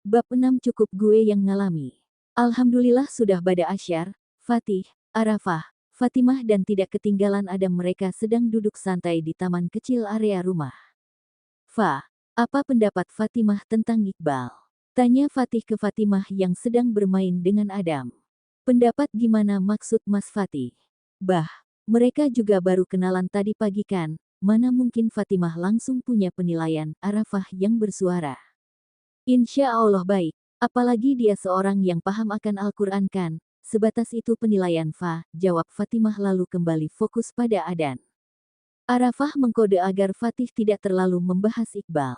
Bab 6 cukup gue yang ngalami. Alhamdulillah sudah bada asyar, Fatih, Arafah, Fatimah dan tidak ketinggalan Adam mereka sedang duduk santai di taman kecil area rumah. Fa, apa pendapat Fatimah tentang Iqbal? Tanya Fatih ke Fatimah yang sedang bermain dengan Adam. Pendapat gimana maksud Mas Fatih? Bah, mereka juga baru kenalan tadi pagi kan, mana mungkin Fatimah langsung punya penilaian, Arafah yang bersuara. Insya Allah baik, apalagi dia seorang yang paham akan Al-Quran kan, sebatas itu penilaian Fa, jawab Fatimah lalu kembali fokus pada Adan. Arafah mengkode agar Fatih tidak terlalu membahas Iqbal.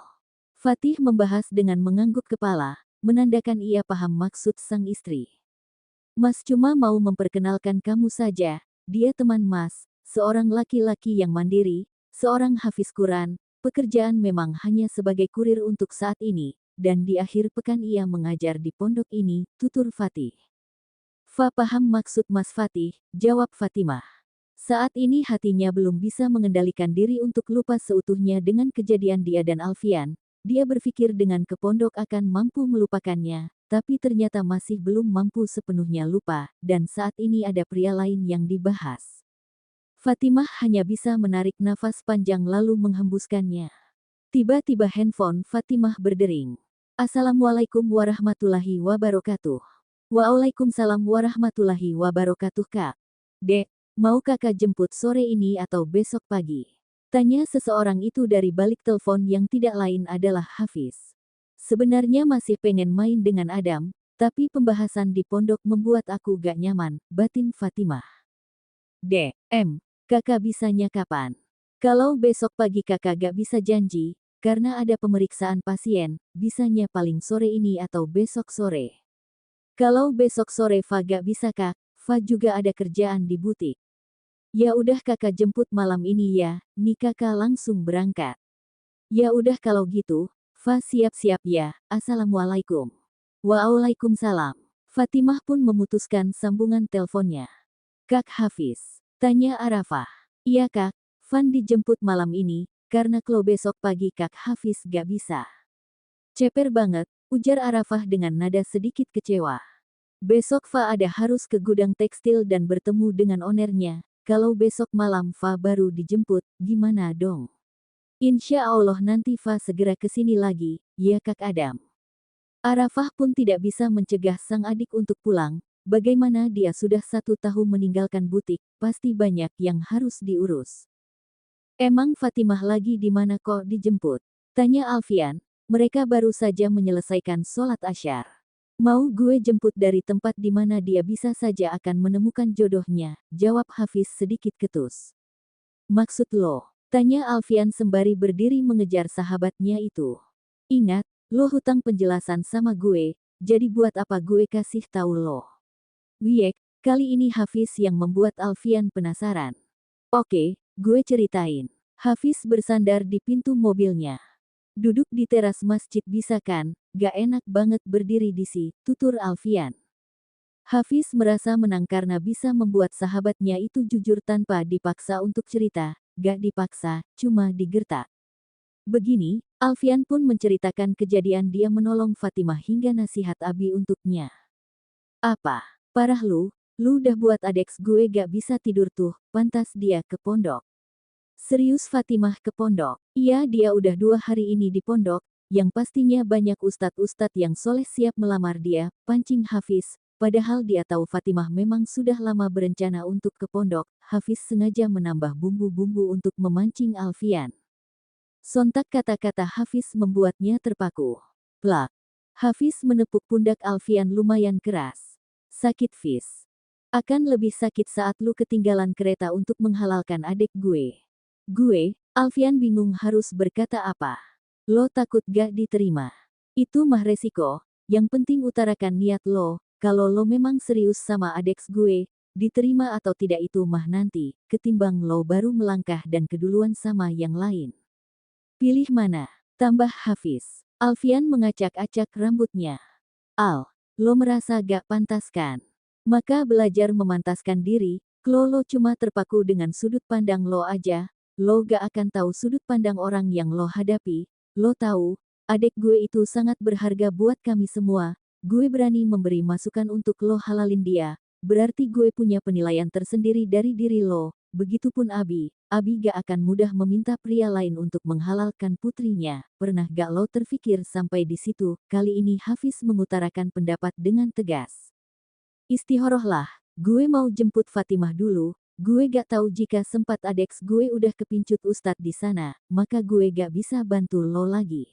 Fatih membahas dengan mengangguk kepala, menandakan ia paham maksud sang istri. Mas cuma mau memperkenalkan kamu saja, dia teman Mas, seorang laki-laki yang mandiri, seorang hafiz Quran, pekerjaan memang hanya sebagai kurir untuk saat ini, dan di akhir pekan ia mengajar di pondok ini, tutur Fatih. Fa paham maksud Mas Fatih, jawab Fatimah. Saat ini hatinya belum bisa mengendalikan diri untuk lupa seutuhnya dengan kejadian dia dan Alfian, dia berpikir dengan ke pondok akan mampu melupakannya, tapi ternyata masih belum mampu sepenuhnya lupa, dan saat ini ada pria lain yang dibahas. Fatimah hanya bisa menarik nafas panjang lalu menghembuskannya. Tiba-tiba handphone Fatimah berdering. Assalamualaikum warahmatullahi wabarakatuh. Waalaikumsalam warahmatullahi wabarakatuh Kak. Dek, mau kakak jemput sore ini atau besok pagi? Tanya seseorang itu dari balik telepon yang tidak lain adalah Hafiz. Sebenarnya masih pengen main dengan Adam, tapi pembahasan di pondok membuat aku gak nyaman, batin Fatimah. Kakak bisanya kapan? Kalau besok pagi kakak gak bisa janji, karena ada pemeriksaan pasien, bisanya paling sore ini atau besok sore. Kalau besok sore Fa gak bisa Kak, Fa juga ada kerjaan di butik. Ya udah kakak jemput malam ini ya, nih kakak langsung berangkat. Ya udah kalau gitu, Fa siap-siap ya, Assalamualaikum. Waalaikumsalam. Fatimah pun memutuskan sambungan teleponnya. Kak Hafiz, tanya Arafah. Iya Kak, Fan dijemput malam ini, karena kalau besok pagi Kak Hafiz gak bisa. Ceper banget, ujar Arafah dengan nada sedikit kecewa. Besok Fa ada harus ke gudang tekstil dan bertemu dengan ownernya. Kalau besok malam Fa baru dijemput, gimana dong? Insya Allah nanti Fa segera kesini lagi, ya Kak Adam. Arafah pun tidak bisa mencegah sang adik untuk pulang. Bagaimana dia sudah 1 tahun meninggalkan butik, pasti banyak yang harus diurus. Emang Fatimah lagi di mana kok dijemput? Tanya Alfian, mereka baru saja menyelesaikan sholat asyar. Mau gue jemput dari tempat di mana dia bisa saja akan menemukan jodohnya, jawab Hafiz sedikit ketus. Maksud lo? Tanya Alfian sembari berdiri mengejar sahabatnya itu. Ingat, lo hutang penjelasan sama gue, jadi buat apa gue kasih tahu lo? Wiek, kali ini Hafiz yang membuat Alfian penasaran. Oke, gue ceritain. Hafiz bersandar di pintu mobilnya. Duduk di teras masjid bisa kan, gak enak banget berdiri di sini, tutur Alfian. Hafiz merasa menang karena bisa membuat sahabatnya itu jujur tanpa dipaksa untuk cerita, gak dipaksa, cuma digertak. Begini, Alfian pun menceritakan kejadian dia menolong Fatimah hingga nasihat Abi untuknya. Apa? Parah lu udah buat adeks gue gak bisa tidur tuh, pantas dia ke pondok. Serius Fatimah ke pondok? Iya dia udah 2 hari ini di pondok, yang pastinya banyak ustadz-ustadz yang soleh siap melamar dia, pancing Hafiz, padahal dia tahu Fatimah memang sudah lama berencana untuk ke pondok, Hafiz sengaja menambah bumbu-bumbu untuk memancing Alfian. Sontak kata-kata Hafiz membuatnya terpaku. Plak. Hafiz menepuk pundak Alfian lumayan keras. Sakit Fiz. Akan lebih sakit saat lu ketinggalan kereta untuk menghalalkan adik gue. Alfian bingung harus berkata apa. Lo takut gak diterima. Itu mah resiko, yang penting utarakan niat lo, kalau lo memang serius sama adik gue, diterima atau tidak itu mah nanti, ketimbang lo baru melangkah dan keduluan sama yang lain. Pilih mana? Tambah Hafiz. Alfian mengacak-acak rambutnya. Lo merasa gak pantas kan? Maka belajar memantaskan diri, lo cuma terpaku dengan sudut pandang lo aja, lo gak akan tahu sudut pandang orang yang lo hadapi, lo tahu, adek gue itu sangat berharga buat kami semua. Gue berani memberi masukan untuk lo halalin dia. Berarti gue punya penilaian tersendiri dari diri lo. Begitupun Abi. Abi gak akan mudah meminta pria lain untuk menghalalkan putrinya. Pernah gak lo terfikir sampai di situ? Kali ini Hafiz mengutarakan pendapat dengan tegas. Istihorohlah. Gue mau jemput Fatimah dulu. Gue gak tahu jika sempat adeks gue udah kepincut ustadz di sana, maka gue gak bisa bantu lo lagi.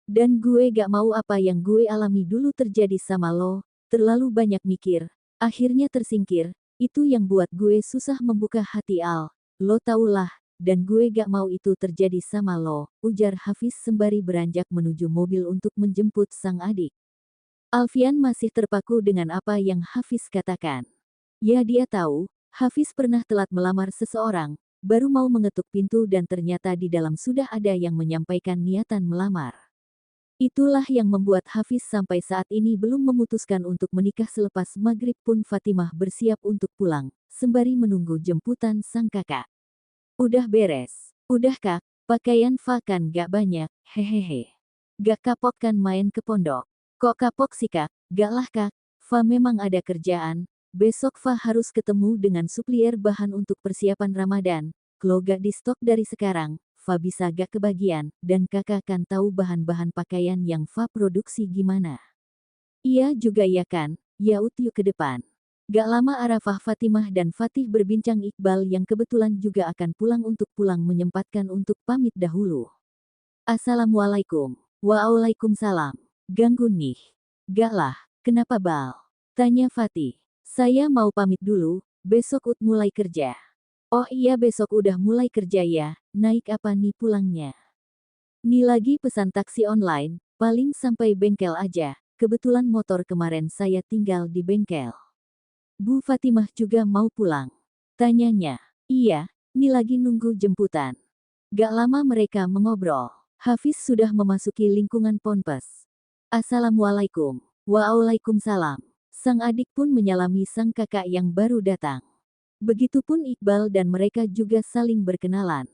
Dan gue gak mau apa yang gue alami dulu terjadi sama lo, terlalu banyak mikir, akhirnya tersingkir, itu yang buat gue susah membuka hati Al. Lo tahulah, dan gue gak mau itu terjadi sama lo, ujar Hafiz sembari beranjak menuju mobil untuk menjemput sang adik. Alfian masih terpaku dengan apa yang Hafiz katakan. Ya dia tahu, Hafiz pernah telat melamar seseorang, baru mau mengetuk pintu dan ternyata di dalam sudah ada yang menyampaikan niatan melamar. Itulah yang membuat Hafiz sampai saat ini belum memutuskan untuk menikah. Selepas maghrib pun Fatimah bersiap untuk pulang, sembari menunggu jemputan sang kakak. Udah beres. Udah kak, pakaian Fa kan gak banyak, hehehe. Gak kapok kan main ke pondok? Kok kapok sih kak? Gak lah kak, Fa memang ada kerjaan. Besok Fa harus ketemu dengan suplier bahan untuk persiapan Ramadan. Kalau gak di stok dari sekarang, Fa bisa gak kebagian, dan kakak kan tahu bahan-bahan pakaian yang Fa produksi gimana. Iya juga ya kan, yaut yuk ke depan. Gak lama Arafah Fatimah dan Fatih berbincang. Iqbal yang kebetulan juga akan pulang untuk pulang menyempatkan untuk pamit dahulu. Assalamualaikum. Waalaikumsalam. Ganggu nih. Gak lah, kenapa Bal? Tanya Fatih. Saya mau pamit dulu, besok Ut mulai kerja. Oh iya besok udah mulai kerja ya, naik apa nih pulangnya? Nih lagi pesan taksi online, paling sampai bengkel aja, kebetulan motor kemarin saya tinggal di bengkel. Bu Fatimah juga mau pulang. Tanyanya, iya, nih lagi nunggu jemputan. Gak lama mereka mengobrol, Hafiz sudah memasuki lingkungan ponpes. Assalamualaikum. Waalaikumsalam. Sang adik pun menyalami sang kakak yang baru datang. Begitupun Iqbal dan mereka juga saling berkenalan.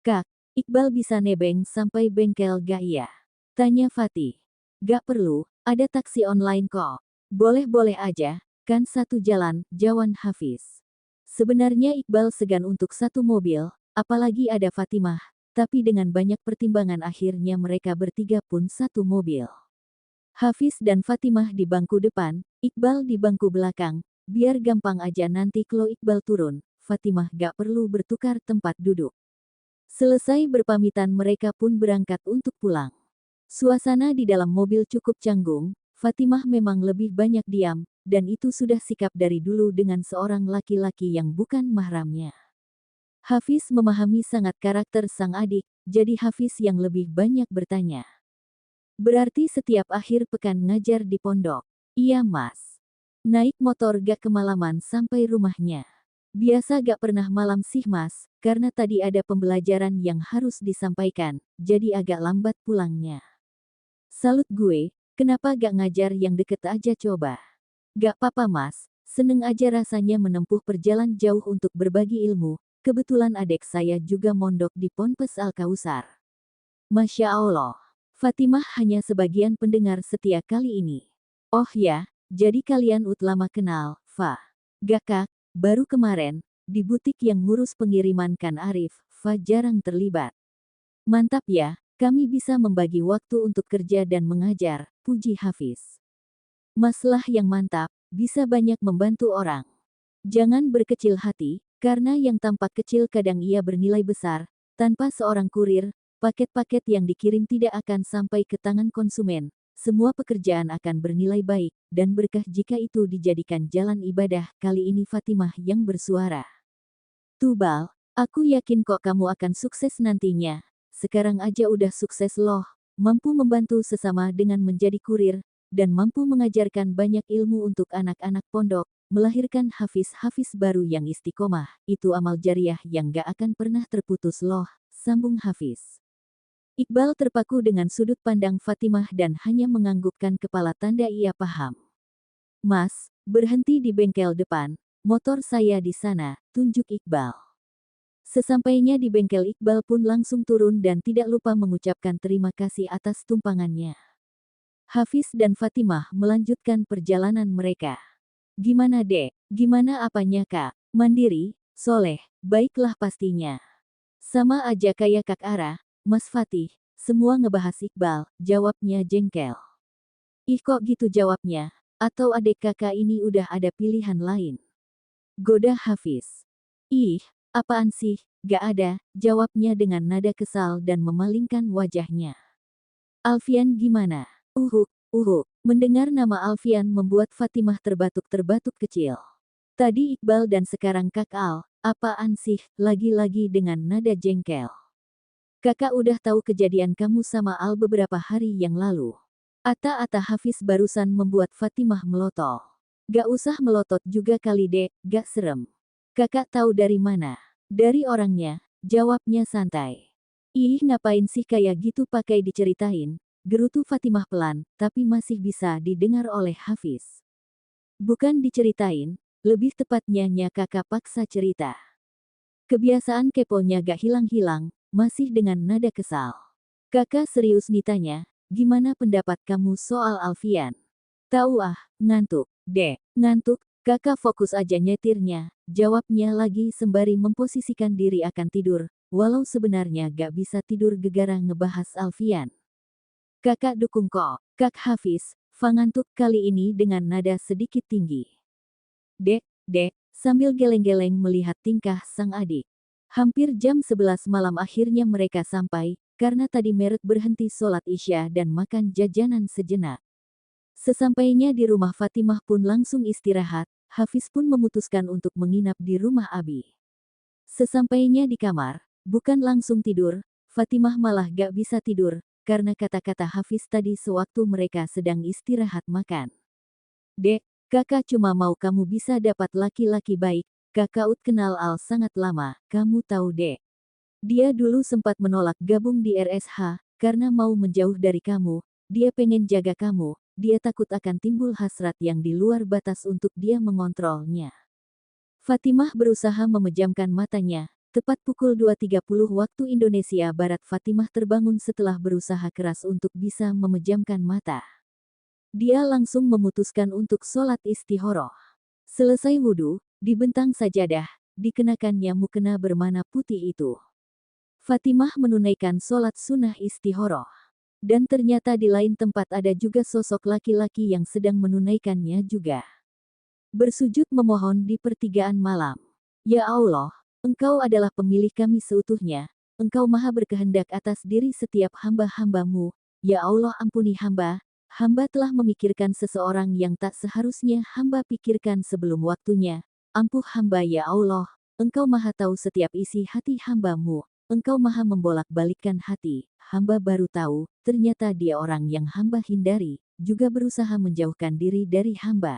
Kak, Iqbal bisa nebeng sampai bengkel gak ya? Tanya Fatih. Gak perlu, ada taksi online kok. Boleh-boleh aja, kan satu jalan, jawab Hafiz. Sebenarnya Iqbal segan untuk satu mobil, apalagi ada Fatimah, tapi dengan banyak pertimbangan akhirnya mereka bertiga pun satu mobil. Hafiz dan Fatimah di bangku depan, Iqbal di bangku belakang, biar gampang aja nanti kalau Iqbal turun, Fatimah gak perlu bertukar tempat duduk. Selesai berpamitan mereka pun berangkat untuk pulang. Suasana di dalam mobil cukup canggung, Fatimah memang lebih banyak diam, dan itu sudah sikap dari dulu dengan seorang laki-laki yang bukan mahramnya. Hafiz memahami sangat karakter sang adik, jadi Hafiz yang lebih banyak bertanya. Berarti setiap akhir pekan ngajar di pondok? Iya mas. Naik motor gak kemalaman sampai rumahnya? Biasa gak pernah malam sih mas, karena tadi ada pembelajaran yang harus disampaikan, jadi agak lambat pulangnya. Salut gue, kenapa gak ngajar yang deket aja coba? Gak papa mas, seneng aja rasanya menempuh perjalanan jauh untuk berbagi ilmu, kebetulan adik saya juga mondok di Ponpes Al-Kausar. Masya Allah. Fatimah hanya sebagian pendengar setia kali ini. Oh ya, jadi kalian lama kenal, Fa? Gak kak, baru kemarin, di butik yang ngurus pengiriman kan Arif, Fa jarang terlibat. Mantap ya, kami bisa membagi waktu untuk kerja dan mengajar, puji Hafiz. Masalah yang mantap, bisa banyak membantu orang. Jangan berkecil hati, karena yang tampak kecil kadang ia bernilai besar, tanpa seorang kurir, paket-paket yang dikirim tidak akan sampai ke tangan konsumen. Semua pekerjaan akan bernilai baik dan berkah jika itu dijadikan jalan ibadah. Kali ini Fatimah yang bersuara. Tubal, aku yakin kok kamu akan sukses nantinya. Sekarang aja udah sukses loh, mampu membantu sesama dengan menjadi kurir, dan mampu mengajarkan banyak ilmu untuk anak-anak pondok, melahirkan hafiz-hafiz baru yang istiqomah. Itu amal jariah yang gak akan pernah terputus loh, sambung Hafiz. Iqbal terpaku dengan sudut pandang Fatimah dan hanya menganggukkan kepala tanda ia paham. Mas, berhenti di bengkel depan, motor saya di sana, tunjuk Iqbal. Sesampainya di bengkel Iqbal pun langsung turun dan tidak lupa mengucapkan terima kasih atas tumpangannya. Hafiz dan Fatimah melanjutkan perjalanan mereka. Gimana dek? Gimana apanya kak? Mandiri, soleh, baiklah pastinya. Sama aja kayak Kak Ara, Mas Fatih, semua ngebahas Iqbal, jawabnya jengkel. Ih kok gitu jawabnya? Atau adik kakak ini udah ada pilihan lain? Goda Hafiz. Ih, apaan sih, gak ada, jawabnya dengan nada kesal dan memalingkan wajahnya. Alfian gimana? Mendengar nama Alfian membuat Fatimah terbatuk-terbatuk kecil. Tadi Iqbal dan sekarang Kak Al, apaan sih, lagi-lagi dengan nada jengkel. Kakak udah tahu kejadian kamu sama Al beberapa hari yang lalu. Ata-ata Hafiz barusan membuat Fatimah melotol. Gak usah melotot juga kali dek, gak serem. Kakak tahu dari mana? Dari orangnya, jawabnya santai. Ih ngapain sih kayak gitu pakai diceritain, gerutu Fatimah pelan, tapi masih bisa didengar oleh Hafiz. Bukan diceritain, lebih tepatnya kakak paksa cerita. Kebiasaan keponya gak hilang-hilang, masih dengan nada kesal. Kakak serius ditanya, gimana pendapat kamu soal Alfian? Tahu ah, ngantuk, dek, ngantuk, kakak fokus aja nyetirnya, jawabnya lagi sembari memposisikan diri akan tidur, walau sebenarnya gak bisa tidur gegara ngebahas Alfian. Kakak dukung kok, Kak Hafiz, ngantuk kali ini dengan nada sedikit tinggi. Dek, sambil geleng-geleng melihat tingkah sang adik. Hampir jam 11 malam akhirnya mereka sampai, karena tadi Merek berhenti sholat Isya dan makan jajanan sejenak. Sesampainya di rumah Fatimah pun langsung istirahat, Hafiz pun memutuskan untuk menginap di rumah Abi. Sesampainya di kamar, bukan langsung tidur, Fatimah malah gak bisa tidur, karena kata-kata Hafiz tadi sewaktu mereka sedang istirahat makan. Dek, kakak cuma mau kamu bisa dapat laki-laki baik, kakak Ut kenal Al sangat lama, kamu tahu dek. Dia dulu sempat menolak gabung di RSH, karena mau menjauh dari kamu, dia pengen jaga kamu, dia takut akan timbul hasrat yang di luar batas untuk dia mengontrolnya. Fatimah berusaha memejamkan matanya, tepat pukul 2.30 waktu Indonesia Barat Fatimah terbangun setelah berusaha keras untuk bisa memejamkan mata. Dia langsung memutuskan untuk sholat istikharah. Selesai wudhu, dibentang sajadah, dikenakannya mukena bermana putih itu. Fatimah menunaikan sholat sunnah istikharah. Dan ternyata di lain tempat ada juga sosok laki-laki yang sedang menunaikannya juga. Bersujud memohon di pertigaan malam. Ya Allah, Engkau adalah pemilih kami seutuhnya, Engkau maha berkehendak atas diri setiap hamba-hambamu. Ya Allah ampuni hamba telah memikirkan seseorang yang tak seharusnya hamba pikirkan sebelum waktunya. Ampuh hamba ya Allah, Engkau maha tahu setiap isi hati hambamu. Engkau maha membolak-balikkan hati, hamba baru tahu, ternyata dia orang yang hamba hindari, juga berusaha menjauhkan diri dari hamba.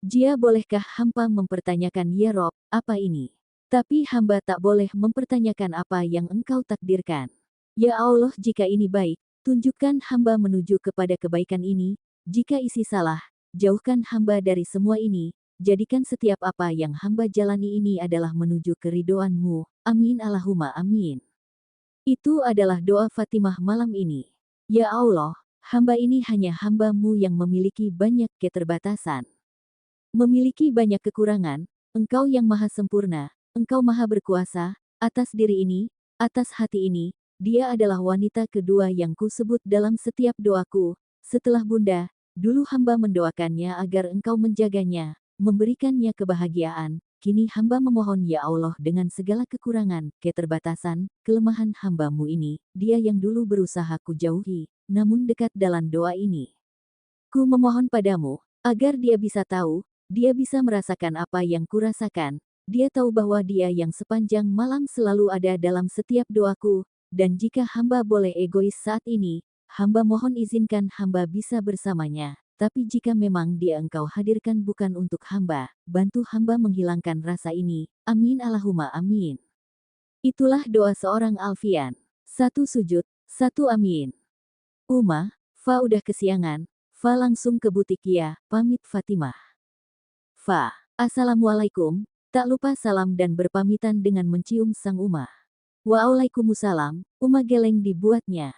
Jia bolehkah hamba mempertanyakan ya Rob, apa ini? Tapi hamba tak boleh mempertanyakan apa yang engkau takdirkan. Ya Allah jika ini baik, tunjukkan hamba menuju kepada kebaikan ini, jika isi salah, jauhkan hamba dari semua ini, jadikan setiap apa yang hamba jalani ini adalah menuju keridhoan-Mu. Amin Allahumma amin. Itu adalah doa Fatimah malam ini. Ya Allah, hamba ini hanya hamba-Mu yang memiliki banyak keterbatasan. Memiliki banyak kekurangan, Engkau yang maha sempurna, Engkau maha berkuasa, atas diri ini, atas hati ini, dia adalah wanita kedua yang kusebut dalam setiap doaku, setelah Bunda, dulu hamba mendoakannya agar Engkau menjaganya, memberikannya kebahagiaan, kini hamba memohon ya Allah dengan segala kekurangan, keterbatasan, kelemahan hamba-Mu ini, dia yang dulu berusaha ku jauhi, namun dekat dalam doa ini. Ku memohon padamu, agar dia bisa tahu, dia bisa merasakan apa yang kurasakan, dia tahu bahwa dia yang sepanjang malam selalu ada dalam setiap doaku, dan jika hamba boleh egois saat ini, hamba mohon izinkan hamba bisa bersamanya. Tapi jika memang dia Engkau hadirkan bukan untuk hamba, bantu hamba menghilangkan rasa ini. Amin Allahumma amin. Itulah doa seorang Alfian. Satu sujud, satu amin. Fa udah kesiangan, Fa langsung ke butik ya, pamit Fatimah. Fa, Assalamualaikum, Tak lupa salam dan berpamitan dengan mencium sang Uma. Waalaikumsalam, Uma geleng dibuatnya.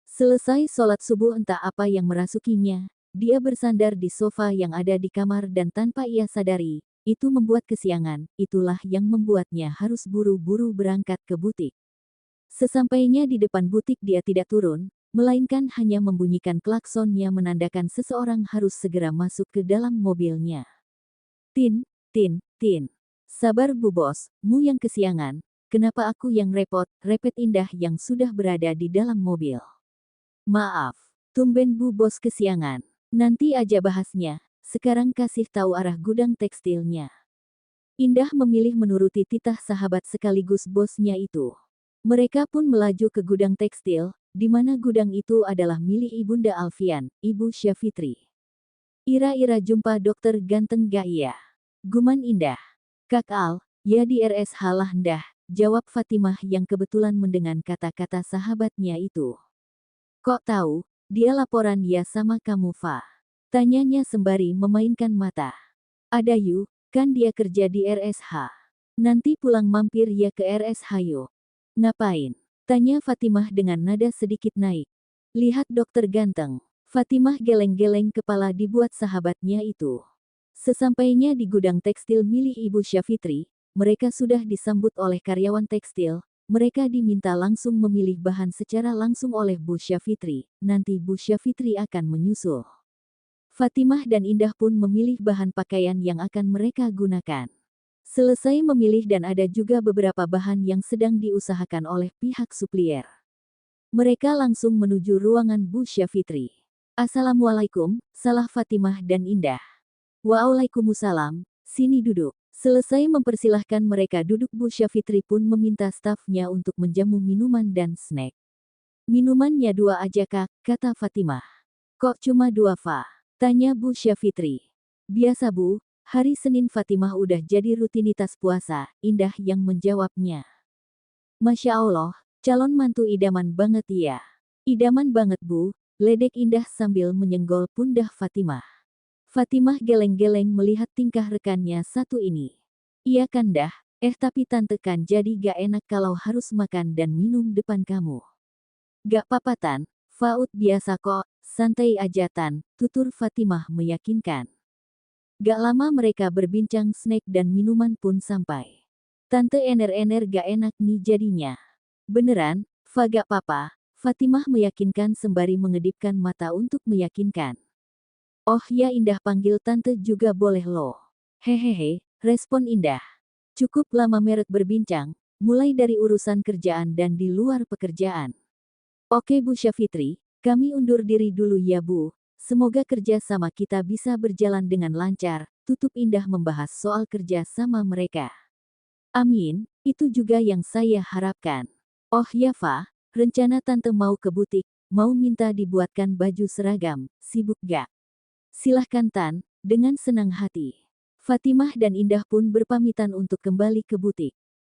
Selesai sholat subuh entah apa yang merasukinya, dia bersandar di sofa yang ada di kamar dan tanpa ia sadari, itu membuat kesiangan, itulah yang membuatnya harus buru-buru berangkat ke butik. Sesampainya di depan butik dia tidak turun, melainkan hanya membunyikan klaksonnya menandakan seseorang harus segera masuk ke dalam mobilnya. Tin, tin, tin. Sabar Bu Bos, mu yang kesiangan, kenapa aku yang repot, repet Indah yang sudah berada di dalam mobil. Maaf, tumben Bu Bos kesiangan. Nanti aja bahasnya, sekarang kasih tahu arah gudang tekstilnya. Indah memilih menuruti titah sahabat sekaligus bosnya itu. Mereka pun melaju ke gudang tekstil, di mana gudang itu adalah milik Ibunda Alfian, Ibu Syafitri. Ira-ira jumpa dokter ganteng gak ya? Guman Indah. Kak Al, ya di RSH lah ndah, jawab Fatimah yang kebetulan mendengar kata-kata sahabatnya itu. Kok tahu, dia laporan ya sama kamu Fa? Tanyanya sembari memainkan mata. Ada yu, kan dia kerja di RSH. Nanti pulang mampir ya ke RSH yuk. Ngapain? Tanya Fatimah dengan nada sedikit naik. Lihat dokter ganteng. Fatimah geleng-geleng kepala dibuat sahabatnya itu. Sesampainya di gudang tekstil milik Ibu Syafitri, mereka sudah disambut oleh karyawan tekstil. Mereka diminta langsung memilih bahan secara langsung oleh Bu Syafitri. Nanti Bu Syafitri akan menyusul. Fatimah dan Indah pun memilih bahan pakaian yang akan mereka gunakan. Selesai memilih dan ada juga beberapa bahan yang sedang diusahakan oleh pihak suplier. Mereka langsung menuju ruangan Bu Syafitri. Assalamualaikum, salah Fatimah dan Indah. Waalaikumsalam, sini duduk. Selesai mempersilahkan mereka duduk, Bu Syafitri pun meminta stafnya untuk menjamu minuman dan snack. Minumannya 2 aja Kak, kata Fatimah. Kok cuma 2 Fa? Tanya Bu Syafitri. Biasa Bu, hari Senin Fatimah udah jadi rutinitas puasa, Indah yang menjawabnya. Masya Allah, calon mantu idaman banget ya. Idaman banget Bu, ledek Indah sambil menyenggol pundak Fatimah. Fatimah geleng-geleng melihat tingkah rekannya satu ini. Iya kan dah, tapi tante kan jadi gak enak kalau harus makan dan minum depan kamu. Gak apa-apa Tan, Faud biasa kok, santai aja Tan, tutur Fatimah meyakinkan. Gak lama mereka berbincang, snack dan minuman pun sampai. Tante ener-ener gak enak nih jadinya. Beneran, Fa gak apa-apa, Fatimah meyakinkan sembari mengedipkan mata untuk meyakinkan. Oh ya Indah panggil tante juga boleh loh. Hehehe, respon Indah. Cukup lama mereka berbincang, mulai dari urusan kerjaan dan di luar pekerjaan. Oke Bu Syafitri, kami undur diri dulu ya Bu. Semoga kerja sama kita bisa berjalan dengan lancar, tutup Indah membahas soal kerja sama mereka. Amin, itu juga yang saya harapkan. Oh ya Fa, rencana tante mau ke butik, mau minta dibuatkan baju seragam, sibuk gak? Silahkan Tan, dengan senang hati. Fatimah dan Indah pun berpamitan untuk kembali ke butik.